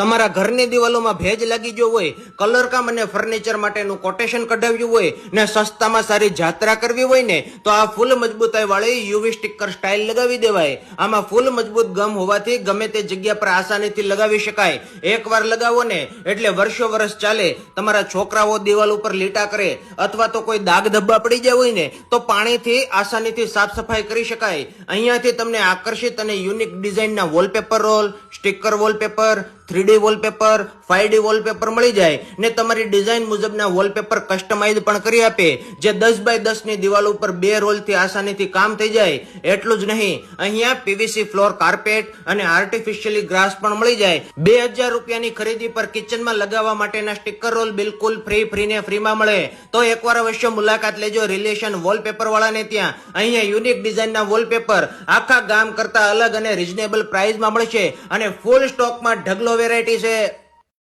તમારા ઘરની દિવાલોમાં ભેજ લાગી ગયો હોય, કલરકામ અને ફર્નિચર માટેનું કોટેશન કઢાવ્યું હોય ને સસ્તામાં સારી જાત્રા કરવી હોય ને તો આ ફૂલ મજબૂતાઈ વાળી યુવી સ્ટીકર સ્ટાઇલ લગાવી દેવાય. આમાં ફૂલ મજબૂત ગમ હોવાથી ગમે તે જગ્યા પર આસાનીથી લગાવી શકાય. એકવાર લગાવો ને એટલે વર્ષો વર્ષ ચાલે. તમારા છોકરાઓ દિવાલ ઉપર લીટા કરે અથવા તો કોઈ દાગ ધબ્બા પડી ગયા હોય ને તો પાણીથી આસાનીથી સાફ સફાઈ કરી શકાય. અહીંયાથી તમને આકર્ષિત અને યુનિક ડિઝાઇનના wallpaper roll, sticker wallpaper, 3D wallpaper, 5D wallpaper મળી જાય ને તમારી ડિઝાઇન મુજબના વોલપેપર કસ્ટમાઇઝ પણ કરી આપે, જે 10 બાય 10 ની દિવાલ ઉપર 2 રોલથી આસાનીથી કામ થઈ જાય. એટલું જ નહીં, અહીંયા પીવીસી ફ્લોર કાર્પેટ અને આર્ટિફિશિયલી ગ્રાસ પણ મળી જાય. 2000 રૂપિયાની ખરીદી પર કિચનમાં લગાવવા માટેના સ્ટીકર રોલ બિલકુલ ફ્રીમાં મળે. તો એકવાર અવશ્ય મુલાકાત લેજો રિલેશન વોલપેપર વાળાને ત્યાં. અહીંયા યુનિક ડિઝાઇનના વોલપેપર આખા ગામ કરતા અલગ અને રીઝનેબલ પ્રાઇસમાં મળશે અને ફૂલ સ્ટોકમાં ઢગલો વેરાયટી છે.